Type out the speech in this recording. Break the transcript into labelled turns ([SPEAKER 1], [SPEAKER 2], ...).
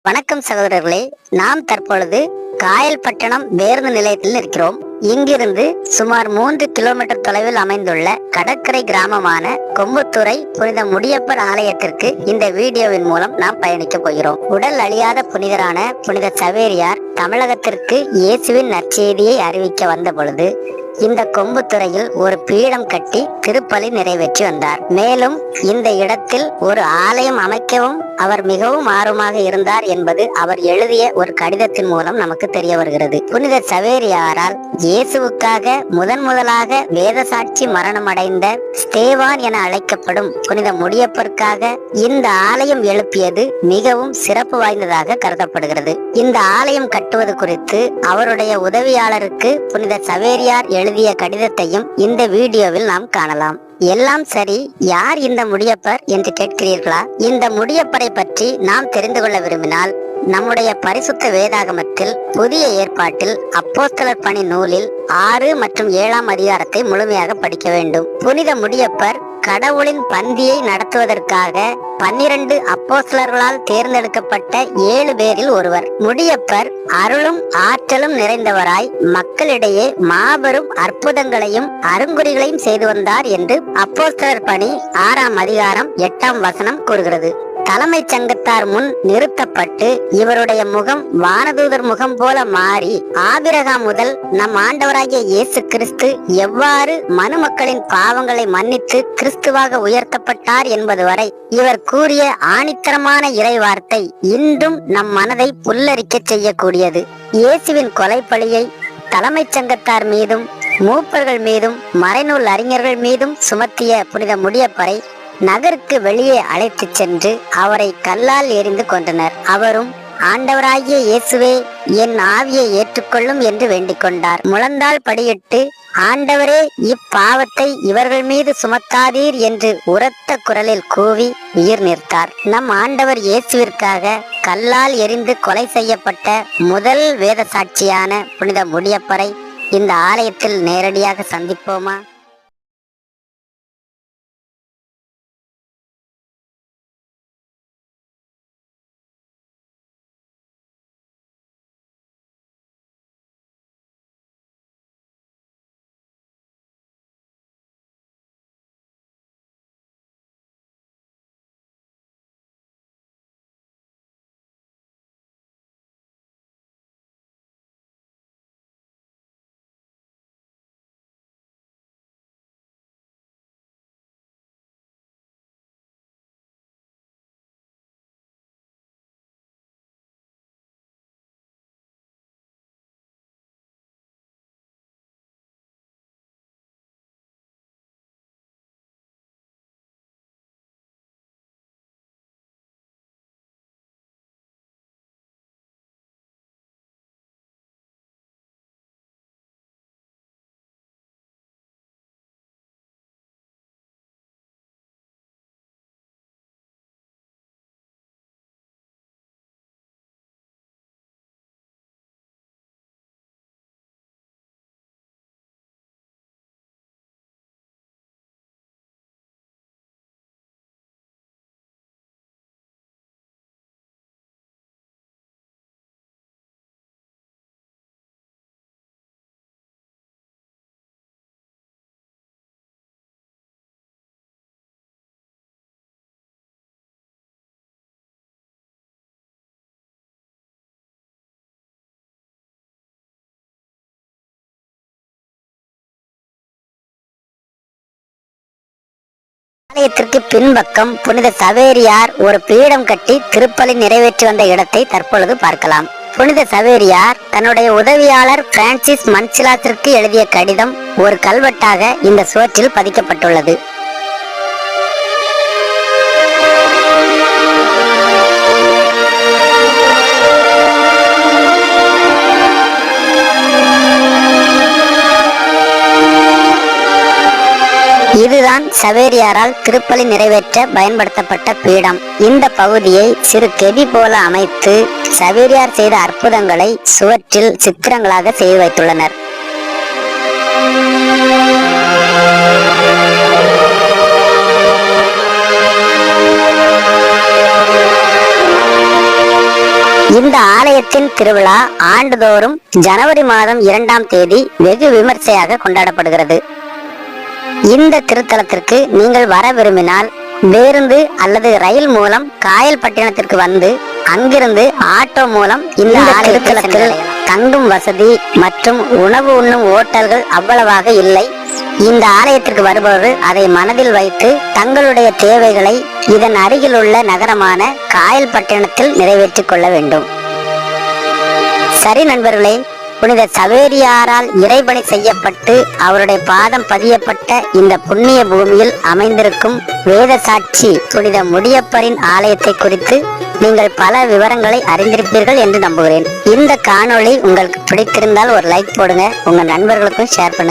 [SPEAKER 1] வணக்கம் சகோதரர்களே, நாம் தற்பொழுது காயல்பட்டணம் பேருந்து நிலையத்தில் இருக்கிறோம். இங்கிருந்து சுமார் 3 கிலோமீட்டர் தொலைவில் அமைந்துள்ள கடற்கரை கிராமமான கொம்புத்துறை புனித முடியப்பர் ஆலயத்திற்கு இந்த வீடியோவின் மூலம் நாம் பயணிக்க போகிறோம். உடல் அழியாத புனிதரான புனித சவேரியார் தமிழகத்திற்கு இயேசுவின் நற்செய்தியை அறிவிக்க வந்த பொழுது இந்த கொம்புத்துறையில் ஒரு பீடம் கட்டி திருப்பலி நிறைவேற்றி வந்தார். மேலும் இந்த இடத்தில் ஒரு ஆலயம் அமைக்கவும் அவர் மிகவும் ஆர்வமாக இருந்தார் என்பது அவர் எழுதிய ஒரு கடிதத்தின் மூலம் நமக்கு தெரிய வருகிறது. புனித சவேரியாரால் இயேசுவுக்காக முதலாக வேத சாட்சி மரணம் அடைந்த ஸ்தேவான் என அழைக்கப்படும் புனித முடியப்பருக்காக இந்த ஆலயம் எழுப்பியது மிகவும் சிறப்பு வாய்ந்ததாக கருதப்படுகிறது. இந்த ஆலயம் கட்டுவது குறித்து அவருடைய உதவியாளருக்கு புனித சவேரியார் எழுதிய கடிதத்தையும் இந்த வீடியோவில் நாம் காணலாம். எல்லாம் சரி, யார் இந்த முடியப்பர் என்று கேட்கிறீர்களா? இந்த முடியப்பரை பற்றி நாம் தெரிந்து கொள்ள விரும்பினால் நம்முடைய பரிசுத்த வேதாகமத்தில் புதிய ஏற்பாட்டில் அப்போஸ்தலர் பணி நூலில் 6 மற்றும் 7ஆம் அதிகாரத்தை முழுமையாக படிக்க வேண்டும். புனித முடியப்பர் கடவுளின் பந்தியை நடத்துவதற்காக 12 அப்போஸ்தலர்களால் தேர்ந்தெடுக்கப்பட்ட 7 பேரில் ஒருவர். முடியப்பர் அருளும் ஆற்றலும் நிறைந்தவராய் மக்களிடையே மாபெரும் அற்புதங்களையும் அருங்குறிகளையும் செய்து வந்தார் என்று அப்போஸ்தலர் பணி 6ஆம் அதிகாரம் 8ஆம் வசனம் கூறுகிறது. தலைமைச் சங்கத்தார் முன் நிறுத்தப்பட்டு இவருடைய முகம் வானதூதர் முகம் போல மாறி ஆபிரகாம் முதல் நம் ஆண்டவராகிய இயேசு கிறிஸ்து எவ்வாறு மனுமக்களின் பாவங்களை மன்னித்து கிறிஸ்துவாக உயர்த்தப்பட்டார் என்பது வரை இவர் கூறிய ஆணித்தரமான இறை வார்த்தை இன்றும் நம் மனதை புல்லரிக்க செய்யக்கூடியது. இயேசுவின் கொலைப்பழியை தலைமைச் சங்கத்தார் மீதும் மூப்பர்கள் மீதும் மறைநூல் அறிஞர்கள் மீதும் சுமத்திய புனித முடியப்பரை நகருக்கு வெளியே அழைத்து சென்று அவரை கல்லால் எறிந்து கொன்றனர். அவரும் ஆண்டவராகிய இயேசுவே, என் ஆவியை ஏற்றுக்கொள்ளும் என்று வேண்டிக் கொண்டார். முழந்தாள் படியிட்டு, ஆண்டவரே, இப்பாவத்தை இவர்கள் மீது சுமத்தாதீர் என்று உரத்த குரலில் கூவி உயிர் நீர்த்தார். நம் ஆண்டவர் இயேசுவிற்காக கல்லால் எறிந்து கொலை செய்யப்பட்ட முதல் வேத சாட்சியான புனித முடியப்பரை இந்த ஆலயத்தில் நேரடியாக சந்திப்போமா? ஆலயத்திற்கு பின்பக்கம் புனித சவேரியார் ஒரு பீடம் கட்டி திருப்பலி நிறைவேற்றி வந்த இடத்தை தற்பொழுது பார்க்கலாம். புனித சவேரியார் தன்னுடைய உதவியாளர் பிரான்சிஸ் மன்சிலாஸிற்கு எழுதிய கடிதம் ஒரு கல்வெட்டாக இந்த சுவற்றில் பதிக்கப்பட்டுள்ளது. இதுதான் சவேரியாரால் திருப்பலி நிறைவேற்ற பயன்படுத்தப்பட்ட பீடம். இந்த பகுதியை சிறு கெபி போல அமைத்து சவேரியார் செய்த அற்புதங்களை சுவற்றில் சித்திரங்களாக செய்து வைத்துள்ளனர். இந்த ஆலயத்தின் திருவிழா ஆண்டுதோறும் ஜனவரி மாதம் 2ஆம் தேதி வெகு விமர்சையாக கொண்டாடப்படுகிறது. இந்த திருத்தலத்திற்கு நீங்கள் வர விரும்பினால் பேருந்து அல்லது ரயில் மூலம் காயல்பட்டினத்திற்கு வந்து அங்கிருந்து ஆட்டோ மூலம் இந்த திருத்தலத்தில் தங்கும் வசதி மற்றும் உணவு உண்ணும் ஓட்டல்கள் அவ்வளவாக இல்லை. இந்த ஆலயத்திற்கு வருபவர்கள் அதை மனதில் வைத்து தங்களுடைய தேவைகளை இதன் அருகில் உள்ள நகரமான காயல்பட்டினத்தில் நிறைவேற்றிக் கொள்ள வேண்டும். சரி நண்பர்களே, புனித சவேரியாரால் இறைபணி செய்யப்பட்டு அவருடைய பாதம் பதியப்பட்ட இந்த புண்ணிய பூமியில் அமைந்திருக்கும் வேத சாட்சி புனித முடியப்பரின் ஆலயத்தை குறித்து நீங்கள் பல விவரங்களை அறிந்திருப்பீர்கள் என்று நம்புகிறேன். இந்த காணொளி உங்களுக்கு பிடித்திருந்தால் ஒரு லைக் போடுங்க, உங்க நண்பர்களுக்கும் ஷேர் பண்ணுங்க.